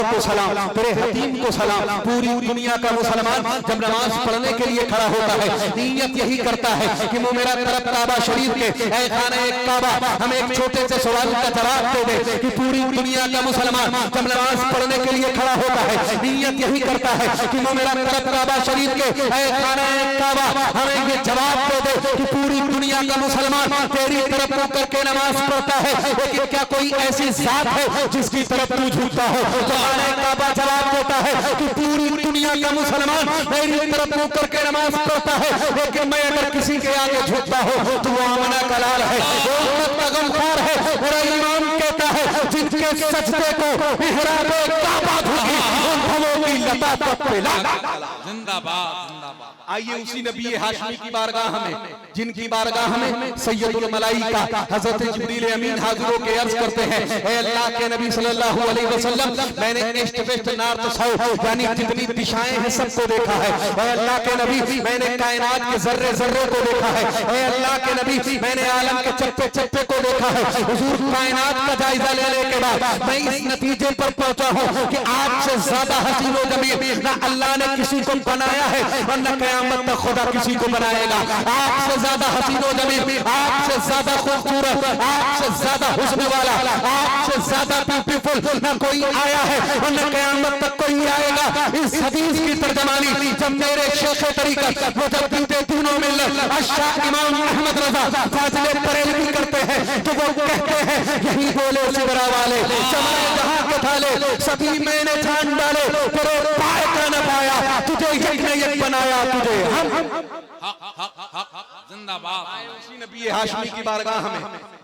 को सलाम, तेरे हकीम को सलाम। पूरी दुनिया का मुसलमान जब नमाज पढ़ने के लिए खड़ा होता है नीयत यही करता है कि वो मेरा तरफ काबा शरीफ के ऐ खाना एक काबा हमें एक छोटे से सवाल का जवाब दे दे कि पूरी दुनिया का मुसलमान जब नमाज पढ़ने के लिए खड़ा होता है नीयत यही करता है कि वो मेरा तरफ काबा शरीफ के ऐ खाना एक काबा हमें ये जवाब दे दे कि पूरी दुनिया का मुसलमान तेरी तरफ मुंह करके नमाज पढ़ता है। लेकिन क्या कोई ऐसी जात है जिसकी तरफ तू झुकता हो? तो काबा जवाब देता है कि पूरी दुनिया का मुसलमान मेरी तरफ मुंह करके नमाज पढ़ता है, लेकिन मैं अगर किसी के आगे झुकता हो तो वो आमना का लाल है, वो उम्मत का गमखार है। मेरा इमाम कहता है जिनके सजदे को मिहराब काबा झुकी उन भवों की लताकत पे लागा। जिंदाबाद जिंदाबाद। आइए उसी नबी हाशमी की बारगाह में, जिनकी बारगाह में सैयदुल मलाइका हजरत जिब्रील अमीन हाजिर होकर अर्ज करते हैं, ऐ अल्लाह के नबी सल्लल्लाहु अलैहि वसल्लम, मैंने ईस्ट वेस्ट नॉर्थ साउथ यानी जितनी दिशाएं हैं सबको देखा है। ऐ अल्लाह के नबी, मैंने कायनात के जर्रे जर्रे को देखा है। ऐ अल्लाह के नबी, मैंने आलम के चप्पे चप्पे को देखा है। हुजूर कायनात का जायजा लेने के बाद मैं इस नतीजे पर पहुंचा हूं कि आज से ज्यादा हसीन व जमील ना अल्लाह ने किसी को बनाया है और न कयामत तक खुदा किसी को बनाएगा। आपसे ज्यादा हसीन व जमील, आपसे ज्यादा खूबसूरत, आपसे ज्यादा हुस्न वाला, आपसे ज्यादा ब्यूटीफुल न कोई आया है और न कयामत तक कोई आएगा। इस हदीस की तर्जमानी जब मेरे शेख तरीक़त मुजद्दिद तीनों मिल्लत अशाह इमाम अहमद रजा फाजिल बरेलवी करते हैं तो वो कहते हैं यही बोले सिबरा वाले जमाए जहां के थाले सभी मैंने जान डाले, तेरे पाए का न पाया, तुझे एक ने एक बनाया, तुझे हम जिंदाबाद। उसी नबी हाशमी की बारगाह में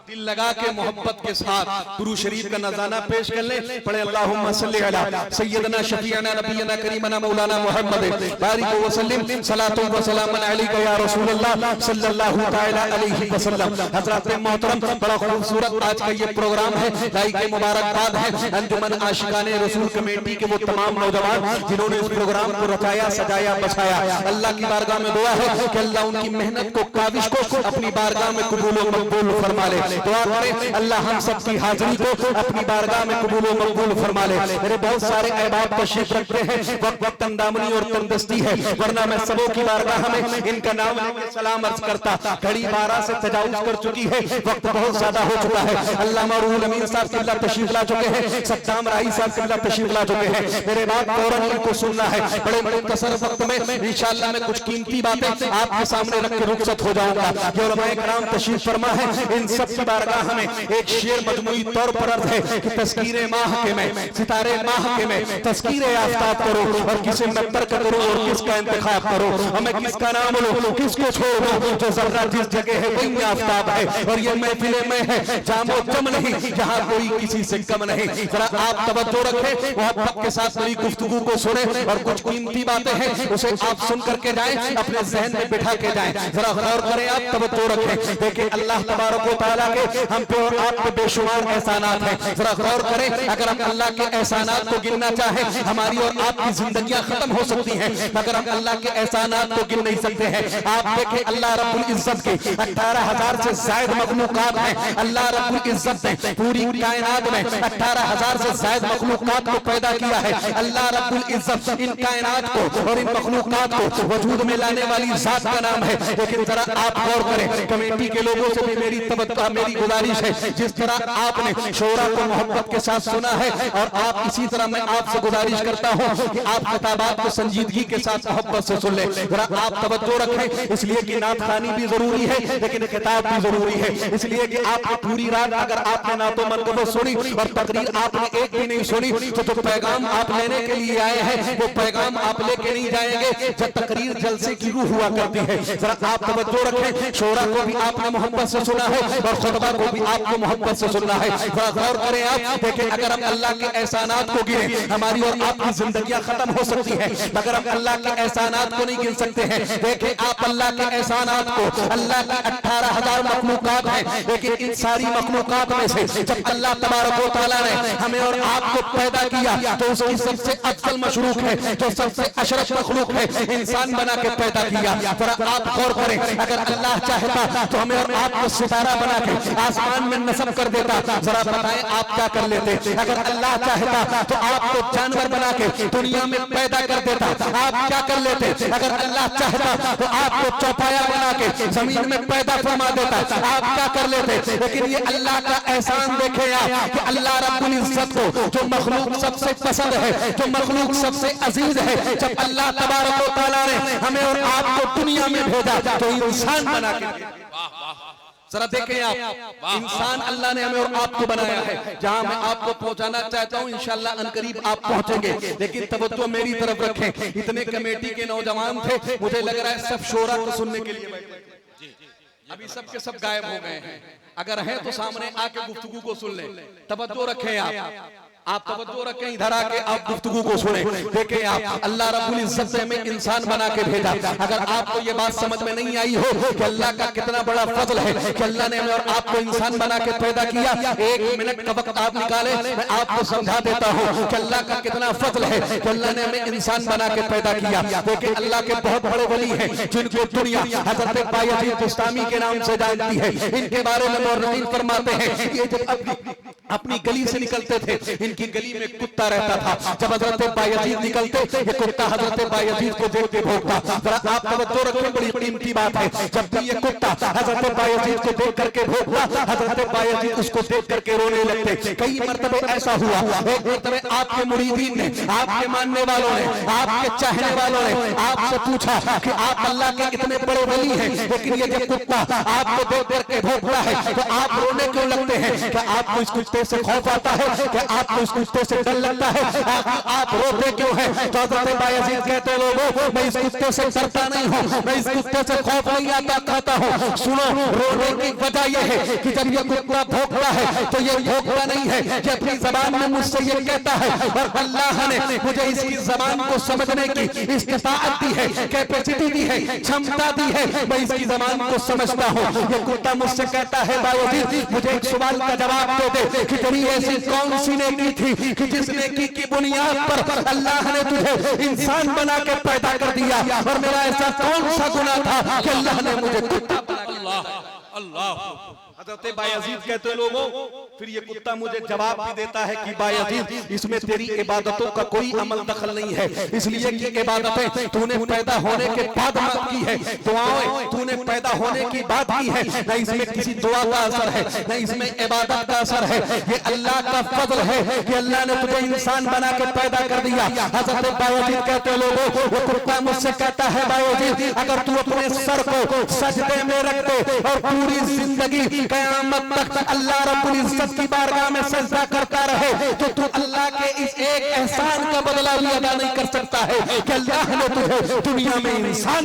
दिल लगा के मोहब्बत के साथ गुरु शरीफ का नज़ाना पेश कर ले। पढ़े अल्लाहुम्मा सल्ली अला सय्यदना शफीअना नबीना करीमना मौलाना मुहम्मद बारिक व सल्लिम सलातु व सलामन अलैका या रसूलल्लाह सल्लल्लाहु तआला अलैहि वसल्लम। हज़रात मोहतरम, बड़ा खूबसूरत आज का ये प्रोग्राम है। दाई के मुबारकबाद है अंजुमन आशिकाने रसूल कमेटी के वो तमाम नौजवान जिन्होंने इस प्रोग्राम को रचाया, सजाया, बसाया। अल्लाह की बारगाह में दुआ है कि अल्लाह उनकी मेहनत को, काविश को अपनी बारगाह में कबूल व मकबूल फरमा ले। दुआ करें अल्लाह हम सब की हाजिरी को अपनी बारगाह में कबूल व मकबूल फरमा ले। मेरे बहुत सारे अहबाब तशरीफ रखते हैं, वक्त वक्त तंदामनी और तंदस्ती है, वरना मैं सबों की बारगाह में इनका नाम लेकर सलाम अर्ज करता। घड़ी 12 से तजावुज कर चुकी है, वक्त बहुत ज्यादा हो चुका है। अल्लामा रूहुल अमीन साहब किबला तशरीफ ला चुके हैं, सद्दाम राही साहब किबला तशरीफ ला चुके हैं। मेरे बात फौरन इनको सुनना है। बड़े मुख्तसर वक्त में इंशाअल्लाह मैं कुछ कीमती बातें आपके सामने रख के रुखसत हो जाऊंगा। ये उलमाए किराम तशरीफ फरमा है, इन सब की बारगाह में एक शेर मजमूई तौर पर अर्ज है कि तस्कीरे माह के में, सितारे माह के में तस्कीरे आफ्ताब करो और किसे मैं तर्क करूं और किसका इंतखाब करो, हमें किसका नाम लो, किसको छोड़ो, जो जर्रा जिस जगह है वही आफ्ताब है। और ये महफिले में है जामो जम नहीं, जहां कोई किसी से कम नहीं। जरा आप तवज्जो रखें, मोहब्बत के साथ मेरी गुफ्तगू को सुने और कुछ कीमती बातें हैं उसे आप सुन करके जाएं, अपने जहन में बिठा के जाएं। जरा गौर करें, आप तवज्जो रखें। देखिए अल्लाह तबारक व तआला के हम पे और आप पे बेशुमार एहसानात हैं। जरा गौर करें, अगर हम अल्लाह के एहसानात को गिनना चाहें हमारी और आपकी जिंदगियां खत्म हो सकती हैं, मगर हम अल्लाह के एहसानात को गिन नहीं सकते हैं। आप देखें अल्लाह रब्बुल इज्जत के 18,000 से ज्यादा मखलूकात हैं। अल्लाह रब्बुल इज्जत ने पूरी कायनात में 18,000 से ज्यादा मखलूकात को पैदा किया है। अल्लाह रब्बुल इज्जत इन कायनात को और इन मखलूकात को वजूद में लाने वाली जात का नाम है। लेकिन जरा आप गौर करें, कमेटी के लोगों से भी मेरी गुजारिश है, जिस तरह आपने शोरा को मोहब्बत के साथ सुना है और आप इसी तरह मैं आपसे गुजारिश करता हूं कि आप किताबात को संजीदगी के साथ मोहब्बत से सुन लें। जरा आप तवज्जो रखें, इसलिए कि नात खानी भी जरूरी है लेकिन किताब भी जरूरी है। इसलिए कि आप पूरी रात अगर आपने नातो मंतबत सुनी और तकरीर आपने एक भी नहीं सुनी तो जो पैगाम आप लेने के लिए आए हैं वो पैगाम आप लेके नहीं जाएंगे। जब तकरीर जलसे की रूह हुआ करती है, जरा आप तवज्जो रखें। शोरा को भी आपने मोहब्बत से सुना है और खुतबा को भी आपको मोहब्बत से सुनना है। थोड़ा गौर करें आप, देखिए अगर हम अल्लाह के एहसानात को गिने हमारी और आपकी जिंदगियां खत्म हो सकती है, मगर हम अल्लाह के एहसानात को नहीं गिन सकते हैं। देखिए आप अल्लाह के एहसानात को, अल्लाह की 18,000 मखलूकात हैं, लेकिन इन सारी मखलूकात में से जब अल्लाह तबारक व तआला ने हमें और आपको पैदा किया तो उसकी सबसे अफजल मशरूक है, जो सबसे अशरफ मखलूक है, इंसान बना के पैदा किया। जरा आप गौर करें, अगर अगर अल्लाह चाहता तो हमें और आपको सितारा बना के आसमान में नस्ब कर देता। जरा बताएं आप क्या कर लेते? अगर अल्लाह चाहता तो आपको जानवर बना के दुनिया में पैदा कर देता, आप क्या कर लेते? अगर अल्लाह चाहता तो आपको चौपाया बना के जमीन में पैदा फरमा देता, आप क्या कर लेते? लेकिन ये अल्लाह का एहसान देखे आप कि अल्लाह रब्बुल इज्जत को जो मखलूक सबसे पसंद है, जो मखलूक सबसे अजीज है, जब अल्लाह तबारक व तआला ने हमें और आपको दुनिया में भेजा तो इंसान बना के। जरा देखें आप, इंसान अल्लाह ने हमें और आपको बनाया है। जहां मैं आपको पहुंचाना चाहता हूं इंशाअल्लाह अनकरीब आप पहुंचेंगे, लेकिन तवज्जो मेरी तरफ रखें। इतने कमेटी के नौजवान थे, मुझे लग रहा है सब शोरा को सुनने के लिए बैठे, अभी सब के सब गायब हो गए हैं। अगर हैं तो सामने आके गुफ्तगू को सुन लें। तवज्जो रखें आप तवज्जो रखें, इधर आके आप गुफ्तगू को सुने। देखें आप, अल्लाह रब्बुल इज्जत ने हमें इंसान बना के भेजा। अगर आपको ये बात समझ में नहीं आई हो कि अल्लाह का कितना बड़ा फजल है कि अल्लाह ने हमें और आपको इंसान बना के पैदा किया, 1 मिनट का वक्त आप निकाले, मैं आपको समझा देता हूँ कि अल्लाह का कितना फजल है कि अल्लाह ने हमें इंसान बना के पैदा किया। देखिए अल्लाह के बहुत बड़े वली हैं जिनको दुनिया हजरत बायजीद बुस्तामी के नाम से जानती है। इनके बारे में मुर्रखीन फरमाते हैं ये जब अपनी गली से निकलते थे, इनकी गली में कुत्ता रहता था। जब हजरत बायजीद निकलते ये कुत्ता हजरत बायजीद को देख के भौंकता। जरा आप तवज्जो रखें, बड़ी कीमती बात है। जब भी ये कुत्ता हजरत बायजीद को देख करके भौंकता, हजरत बायजीद उसको देख करके रोने लगते। कई मरतबे ऐसा हुआ, एक मरतबे आपके मुरीदीन ने, आपके मानने वालों ने, आपके चाहने वालों ने आपसे पूछा कि आप अल्लाह के इतने बड़े वली हैं, लेकिन ये जो कुत्ता आपको देख करके भौंकता है तो आप रोने क्यों लगते हैं? क्या आपको इस कुत्ते से खौफ आता है? क्या आपको इस कुत्ते से डर लगता है? आप रोते क्यों हैं? तो हज़रत बायजीद कहते लोगों, मैं इस कुत्ते से डरता नहीं हूँ, मैं इस कुत्ते से खौफ नहीं आता कहता हूँ। सुनो, रोने की वजह यह है कि जब ये कुत्ता भौंकता है तो ये भौंकता नहीं है कि अपनी जबान में मुझसे ये कहता है, और अल्लाह ने मुझे इसकी जबान को समझने की इस्तिताअत दी है, कैपेसिटी दी है, क्षमता दी है, मैं इसकी जबान को समझता हूँ। ये कुत्ता मुझसे कहता है बायजीद मुझे एक सवाल का जवाब दे दे कि तेरी ऐसी कौन सी नेकी थी कि जिस नेकी की बुनियाद पर अल्लाह ने तुझे इंसान बना के पैदा कर दिया, और मेरा ऐसा कौन सा गुनाह था कि अल्लाह ने मुझे कुत्ता बना के। अल्लाह हज़रत बायजीद कहते लोगों, फिर ये कुत्ता मुझे जवाब भी देता है कि बायजीद इसमें तेरी इबादतों का कोई अमल दखल नहीं है, इसलिए कि इबादतें तूने पैदा होने के बाद की है, दुआएं तूने पैदा होने की बात की है, न इसमें किसी दुआ का असर है, न इसमें इबादत का असर है। ये अल्लाह का फजल है कि अल्लाह ने तुझे इंसान बना के पैदा कर दिया। हज़रत बायजीद कहते लोगों, वो कुत्ता मुझसे कहता है बायजीद अगर तू अपने सर को सजदे में रख दे और पूरी जिंदगी क़यामत तक अल्लाह रब्बुल इज्जत की बारगाह में सजदा करता रहे तो तू अल्लाह के इस एक एहसान का बदला भी अदा नहीं कर सकता है कि अल्लाह ने तुझे दुनिया में इंसान।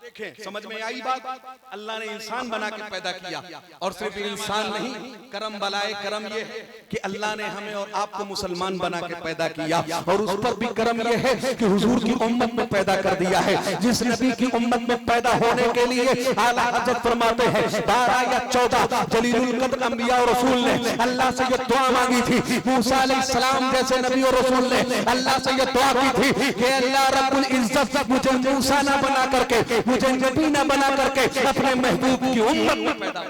देखें, समझ में आई बात? अल्लाह ने इंसान बना के पैदा किया, और सिर्फ इंसान नहीं, करम बलाए करम ये है कि अल्लाह ने हमें और आपको मुसलमान बना के पैदा किया, और उस पर भी करम ये है कि हुजूर की उम्मत में पैदा कर दिया है। जिस नबी की उम्मत में पैदा होने के लिए आला हज़रत फरमाते हैं 12 या 14 जलीलुल कद्र अंबिया और रसूल ने अल्लाह से ये दुआ मांगी थी। मूसा अलैहिस्सलाम जैसे नबी और रसूल ने अल्लाह से ये दुआ की थी कि अल्लाह रब्बुल इज्जत मुझे मूसा ना बना करके, मुझे नबी ना बना करके अपने महबूब की उम्मत में पैदा।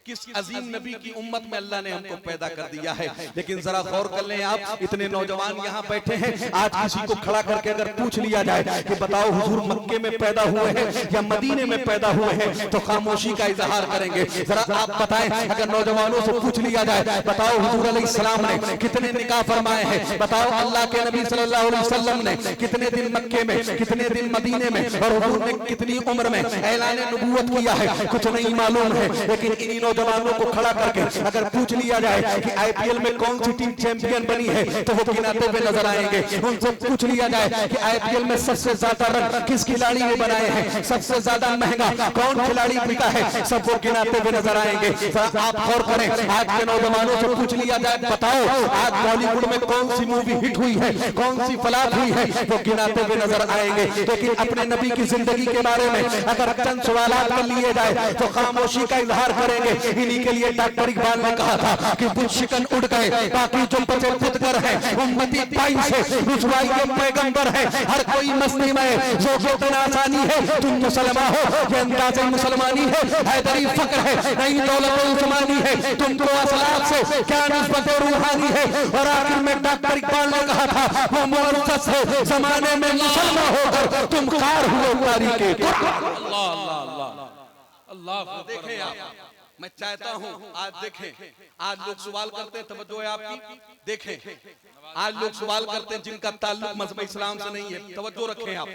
किस अजीम नबी की उम्मत में अल्लाह ने हमको पैदा कर दिया है। लेकिन जरा गौर कर लें आप, इतने नौजवान यहाँ बैठे हैं, आज किसी को खड़ा करके अगर पूछ लिया जाए कि बताओ हुजूर मक्के में पैदा हुए हैं या मदीने में पैदा हुए हैं, तो खामोशी का इजहार करेंगे। जरा आप बताएं, अगर नौजवानों से पूछ लिया जाए बताओ हुजूर अलैहिस्सलाम ने कितने निकाह फरमाए हैं, बताओ अल्लाह के नबी सल्लल्लाहु अलैहि वसल्लम ने कितने दिन मक्के में, कितने दिन मदीने में, और हुजूर ने कितनी उम्र में ऐलान नबूवत किया है, कुछ नहीं मालूम है। लेकिन इन नौजवानों को खड़ा करके अगर पूछ लिया जाए कि आईपीएल में कौन सी टीम चैंपियन बनी है तो वो गिनाते हुए नजर आएंगे। उनसे पूछ लिया जाए कि आईपीएल में सबसे ज्यादा रन किस खिलाड़ी ने बनाए हैं, सबसे ज्यादा महंगा कौन खिलाड़ी बिका है, सब वो गिनाते हुए नजर आएंगे। आप गौर करें, आज के नौजवानों से पूछ लिया जाए बताओ आज बॉलीवुड में कौन सी मूवी हिट हुई है, कौन सी फ्लॉप हुई है, वो गिनाते हुए नजर आएंगे। लेकिन अपने नबी की जिंदगी के बारे में अगर चंद सवाल कर लिए जाए तो खामोशी का इजहार करेंगे। इन्हीं के लिए डॉक्टर इकबाल ने कहा था कि बुत शिकन उड़ गए बाकी जो बचे खुद कर है, उम्मती पाई से रुसवाई के पैगंबर है, हर कोई मस्ती में जो इतना आसानी है, तुम मुसलमान हो ये अंदाज़े मुसलमानी है, हैदरी फक्र है नहीं दौलत उस्मानी है, तुमको असलाफ से क्या निस्बत रूहानी है। और आखिर में डॉक्टर इकबाल ने कहा था वो मुअज़्ज़ज़ है जमाने में मुसलमान होकर तुम खार हुए तारीखे। अल्लाह अल्लाह अल्लाह अल्लाह। देखें आप, मैं चाहता हूं आज देखें, आज लोग सवाल करते हैं, तवज्जो है आपकी, देखें आज लोग सवाल करते हैं जिनका ताल्लुक मज़हब इस्लाम से नहीं है, तवज्जो रखें आप।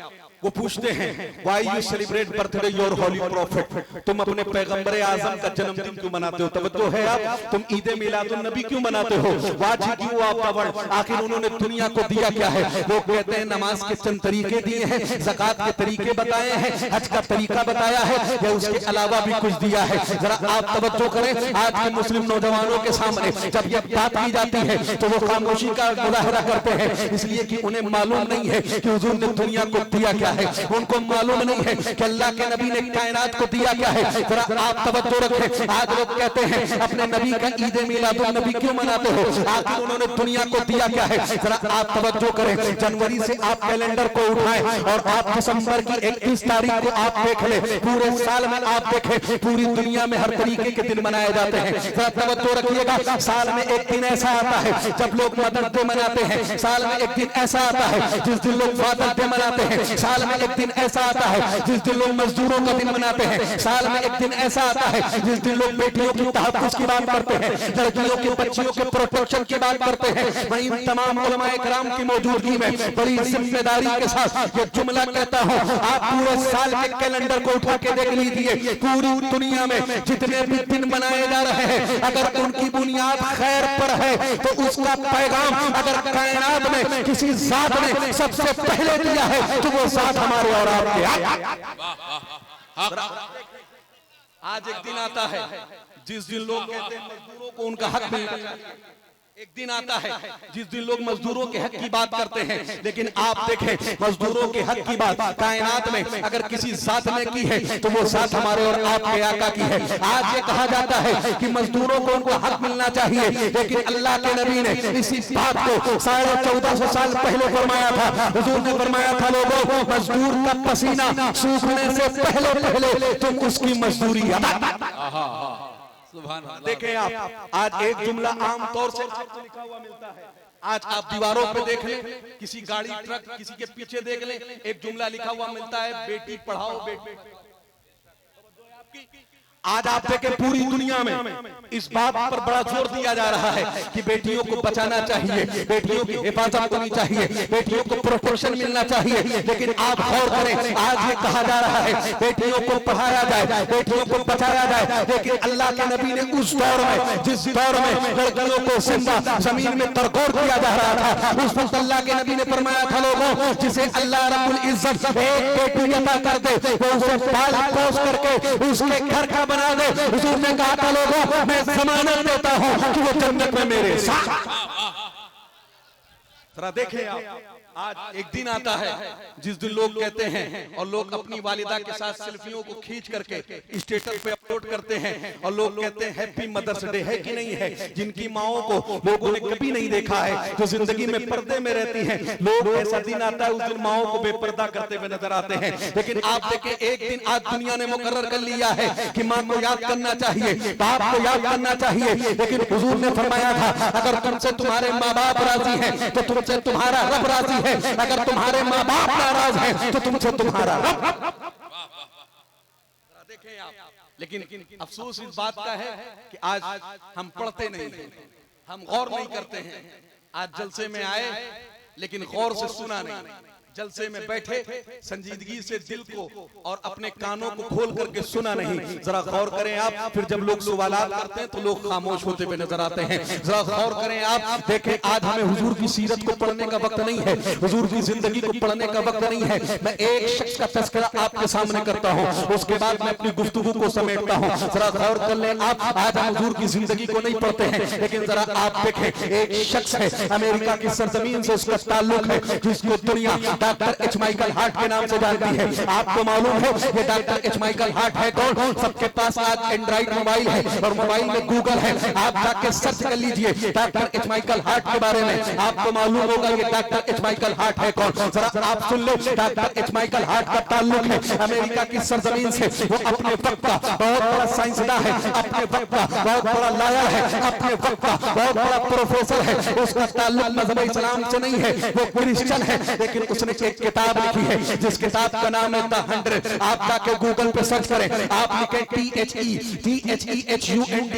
वो पूछते हैं why you celebrate birthday your holy prophet, तुम अपने पैगंबर आजम का जन्मदिन क्यों मनाते हो? तवज्जो है आप, तुम ईद मिलादुन नबी क्यों मनाते हो? What did you of the world, आखिर उन्होंने दुनिया को दिया क्या है? वो कहते हैं नमाज के चंद तरीके दिए हैं, ज़कात के तरीके बताए हैं, हज का तरीका बताया है, या उसके अलावा भी कुछ दिया है? जरा आप तवज्जो करें, आज के मुस्लिम नौजवानों के सामने जब ये बात की जाती है तो वो खामोशी का मुजाहरा करते हैं, इसलिए कि उन्हें मालूम नहीं है कि हुजूर ने दुनिया को दिया क्या है, उनको मालूम नहीं है कि अल्लाह के नबी ने कायनात को दिया क्या है। जरा आप तवज्जो रखें, आज लोग कहते हैं अपने नबी का ईद मिलादुन नबी क्यों मनाते हो, आखिर उन्होंने दुनिया को दिया क्या है? जरा आप तवज्जो करें, जनवरी से आप कैलेंडर को उठाएं और आप दिसंबर की 31 तारीख को आप देख ले, पूरे साल में आप देखें पूरी दुनिया में हर तरीके के दिन मनाए जाते हैं। जरा तवज्जो रखिएगा, साल में एक दिन ऐसा आता है जब लोग मदर डे मनाते हैं, साल में एक दिन ऐसा आता है जिस दिन लोग फादर डे मनाते हैं, साल में एक दिन ऐसा आता है जिस दिन लोग मजदूरों का दिन मनाते हैं, साल में एक दिन ऐसा आता है जिस दिन लोग बेटियों की तहफ़्फ़ुज़ की बात करते हैं, लड़कियों के बच्चियों के प्रोटेक्शन की बात करते हैं। वहीं तमाम उलमाए किराम की मौजूदगी में बड़ी जिम्मेदारी के साथ ये जुमला कहता हूँ, आप पूरे साल के कैलेंडर को उठा के देख लीजिए, पूरी दुनिया में जितने भी दिन मनाए जा रहे हैं अगर उनकी बुनियाद खैर पर है तो उसका पैगाम अगर कायनात में किसी ज़ात ने सबसे पहले दिया है तो वो ज़ात हमारे और आपके। आज एक दिन आता है जिस दिन लोग कहते हैं मजदूरों को उनका हक मिलना चाहिए, एक दिन आता है जिस दिन लोग मजदूरों के हक की बात करते हैं, लेकिन आप देखें मजदूरों के हक की बात कायनात में अगर किसी ज़ात ने की है तो वो ज़ात हमारे और आपके आका की है। आज ये कहा जाता है कि मजदूरों को उनको हक मिलना चाहिए, लेकिन अल्लाह के नबी ने इसी बात को 1450 साल पहले फरमाया था। हुजूर ने फरमाया था लोगों मजदूर का पसीना सूखने से पहले पहले तुम उसकी मजदूरी अदा। देखें आप, आज एक जुमला आम तौर से आपको लिखा हुआ मिलता है, आज आप दीवारों पे देख लें, किसी गाड़ी ट्रक किसी के पीछे देख लें, एक जुमला लिखा हुआ मिलता है बेटी पढ़ाओ बेटी। आज आप देखें पूरी दुनिया में इस बात पर बड़ा जोर दिया जा रहा है कि बेटियों को बचाना चाहिए, बेटियों की हिफाजत होनी चाहिए, बेटियों को प्रोटेक्शन मिलना चाहिए, लेकिन आप गौर करें आज ये कहा जा रहा है बेटियों को पढ़ाया जाए, बेटियों को बचाया जाए, लेकिन अल्लाह के नबी ने उस दौर में जिस दौर में लड़कियों को जिंदा जमीन में तरगोर किया जा रहा था उस वक्त अल्लाह के नबी ने फरमाया था लोगों जिसे अल्लाह रब्बुल इज्जत एक बेटी अता कर दे वो उसे पाल पोस करके उसके घर का बना दे। हुजूर ने कहा था लोगों मैं जमानत देता हूं कि वो जन्नत में मेरे साथ। जरा देखें आप, आज एक दिन आता है जिस दिन लोग कहते हैं और लोग अपनी वालिदा के साथ सेल्फियों को खींच करके स्टेटस पे अपलोड करते हैं और लोग कहते हैं हैप्पी मदर्स डे, है कि नहीं है? जिनकी माओं को लोगों ने कभी नहीं देखा है, जो जिंदगी में पर्दे में रहती हैं, लोग ऐसा दिन आता है उस दिन माओं को बेपर्दा करते हुए नजर आते हैं। लेकिन आप देखें एक दिन आज दुनिया ने मुकर्रर कर लिया है कि माँ को याद करना चाहिए, बाप को याद करना चाहिए, लेकिन हुजूर ने फरमाया था अगर तुमसे तुम्हारे माँ बाप राजी हैं तो तुमसे तुम्हारा रब राजी है, अगर तुम्हारे माँ बाप नाराज हैं तो तुमसे तुम्हारा रब। देखें आप, लेकिन अफसोस इस बात का है कि आज हम पढ़ते नहीं हैं, हम गौर नहीं करते हैं। आज जलसे में आए लेकिन गौर से सुना नहीं, जलसे में बैठे संजीदगी से दिल को और अपने कानों को खोल करके सुना नहीं। जरा गौर करें आप, फिर जब लोग सवालात करते हैं तो लोग खामोश होते हुए नजर आते हैं। जरा गौर करें आप, देखें आज हमें हुजूर की सीरत को पढ़ने का वक्त नहीं है, हुजूर की जिंदगी को पढ़ने का वक्त नहीं है। मैं एक शख्स का तस्करा आपके सामने करता हूँ, उसके बाद मैं अपनी गुफ्तगू को समेटता हूँ। जरा गौर कर लें आप, आज हम हुजूर की जिंदगी को नहीं पढ़ते हैं, लेकिन जरा आप देखें एक शख्स है अमेरिका की सरजमीन से उसका ताल्लुक है जिसको दुनिया डॉक्टर एच माइकल हार्ट के नाम से जानती है। आपको मालूम है ये डॉक्टर एच माइकल हार्ट है कौन? सबके पास आज एंड्रॉइड मोबाइल है और मोबाइल में गूगल है, आप जाके सर्च कर लीजिए डॉक्टर एच माइकल हार्ट के बारे में, आपको मालूम होगा ये डॉक्टर एच माइकल हार्ट है कौन। जरा आप सुन लो, डॉक्टर एच माइकल हार्ट का ताल्लुक है अमेरिका की सरजमीन से। वो अपने वक्त का बहुत बड़ा साइंसदां है, अपने वक्त का बहुत बड़ा लायर है, अपने वक्त का बहुत बड़ा प्रोफेसर है। उसका ताल्लुक मजहब इस्लाम से नहीं है, वो क्रिश्चियन है, लेकिन उसने एक किताब लिखी है जिस किताब का नाम है द 100। आप जाके गूगल पे सर्च करें, आप लिखें THEHUNDRED,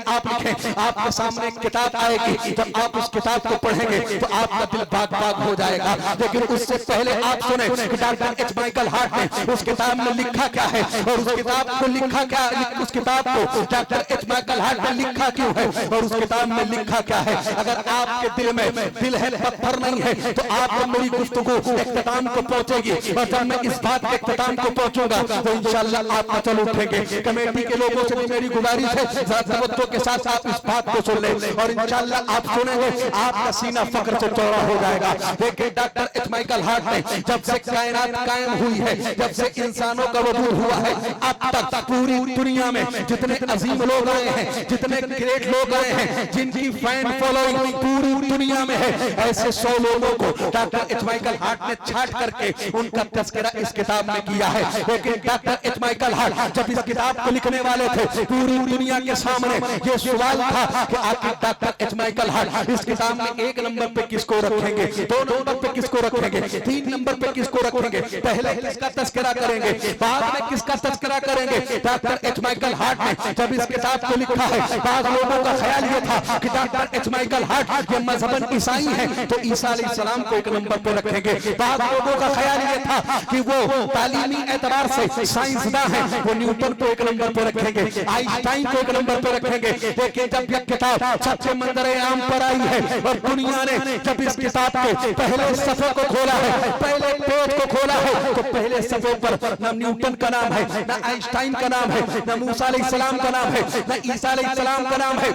आप लिखें, आपके सामने एक किताब आएगी। जब आप उस किताब को पढ़ेंगे तो आपका दिल बाग बाग हो जाएगा। लेकिन उससे पहले आप सुने कि डॉक्टर एच माइकल हार्ट ने उस किताब में लिखा क्या है और उस किताब को लिखा क्या, उस किताब को डॉक्टर एच माइकल हार्ट ने लिखा क्यों है और उस किताब में लिखा क्या है। अगर आपके दिल में दिल है, पत्थर नहीं है, तो आपको मेरी गुफ्तगू इख्तिताम को पहुंचेगी और जब मैं इस बात के इख्तिताम को पहुंचूंगा तो इंशाअल्लाह आप अचल उठेंगे। कमेटी के लोगों से भी मेरी गुजारिश है जरा तवज्जो के साथ आप इस बात को सुन लें और इंशाअल्लाह आप सुनेंगे आपका सीना फख्र से चौड़ा हो जाएगा। देखिए डॉक्टर एच माइकल हार्ट ने जब से कायनात कायम हुई है, जब से इंसानों का वजूद हुआ है, अब तक पूरी दुनिया में जितने अजीम लोग आए हैं, जितने ग्रेट लोग आए हैं, जिनकी फैन फॉलोइंग पूरी दुनिया में है, ऐसे 100 लोगों को डॉक्टर एच माइकल हार्ट ने छांट करके उनका तस्करा इस किताब में किया है। लेकिन डॉक्टर एच माइकल हार्ट जब इस किताब को लिखने वाले थे, पूरी दुनिया के सामने ये सवाल था कि आखिर डॉक्टर एच माइकल हार्ट इस किताब में 1 नंबर पे किसको रखेंगे, 2 नंबर पे किसको रखेंगे, 3 नंबर पे किसको रखेंगे, पहले किसका तस्करा करेंगे, बाद में किसका तस्करा करेंगे। डॉक्टर एच माइकल हार्ट ने जब इस किताब को लिखा है, बाद लोगों का ख्याल ये था कि डॉक्टर एच माइकल हार्ट ये मजहबन ईसाई है तो ईसा अलैहिस्सलाम को 1 नंबर पे रखेंगे। बाद लोगों का ख्याल ये था कि वो तालीमी एतबार से साइंसदां है, वो न्यूटन को 1 नंबर पे रखेंगे, आइंस्टाइन को 1 नंबर पे रखेंगे। लेकिन जब ये किताब सबसे मंजरे आम पर आई है और दुनिया ने जब इस किताब के पहले सफे को खोला है, पहले पेज को खोला है, तो पहले सफे पर न न्यूटन का नाम है, न आइंस्टाइन का नाम है, न मूसा अलैहिस्सलाम का नाम है, न ईसा अलैहिस्सलाम का नाम है।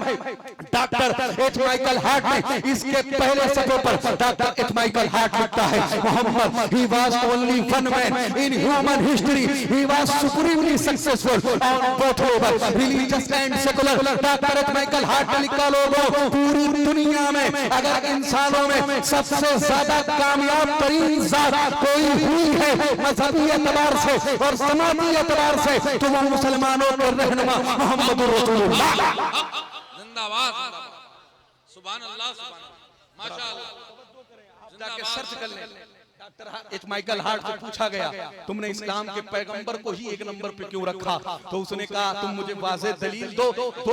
डॉक्टर एच माइकल हार्ट ने इसके पहले सफे पर डॉक्टर एच माइकल हार्ट लिखता है, Muhammad he was only one man in human history, he was supremely successful on both level religious and secular. Doctor H Michael Hart ने लिखा, लोगों पूरी दुनिया में अगर इंसानों में सबसे ज्यादा कामयाब तरीन जात कोई हुई है मजहबी एतबार से और समाजी एतबार से तो वो मुसलमानों के रहनुमा मोहम्मद रसूलुल्लाह। जिंदाबाद, सुभान अल्लाह, माशाअल्लाह, जाके सर्च कर ले। डॉक्टर एच माइकल हार्ट से पूछा गया तुमने इस्लाम के पैगंबर को ही 1 नंबर पे क्यों रखा, तो उसने कहा तुम मुझे वाज़ेह दलील दो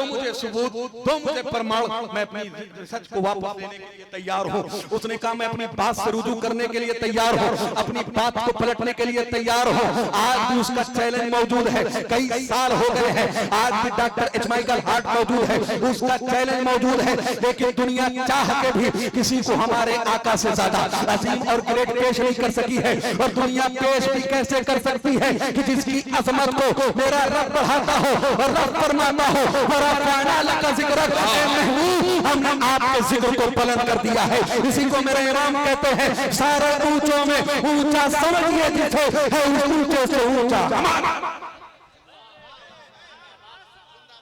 मुझे सबूत दो, मुझे प्रमाण, मैं अपनी रिसर्च को वापस लेने के लिए तैयार हूँ। उसने कहा मैं अपनी बात से रुजू करने के लिए तैयार हूँ, अपनी बात को पलटने के लिए तैयार हूँ। आज भी उसका चैलेंज मौजूद है, कई साल हो गए हैं, आज भी डॉक्टर एच माइकल हार्ट मौजूद है, उसका चैलेंज मौजूद है। लेकिन दुनिया चाह के भी किसी को हमारे आका से ज्यादा अजीम और ग्रेट पेश नहीं कर सकी है और दुनिया पेश भी कैसे कर सकती है कि जिसकी अजमत को मेरा रब बढ़ाता हो और रब फरमाता हो, का जिक्र महबूब हमने आपके जिक्र को बुलंद कर दिया है। इसी को मेरे इमाम कहते हैं, सारे ऊंचों में ऊंचा समझिए जिसे है ऊंचे से ऊंचा।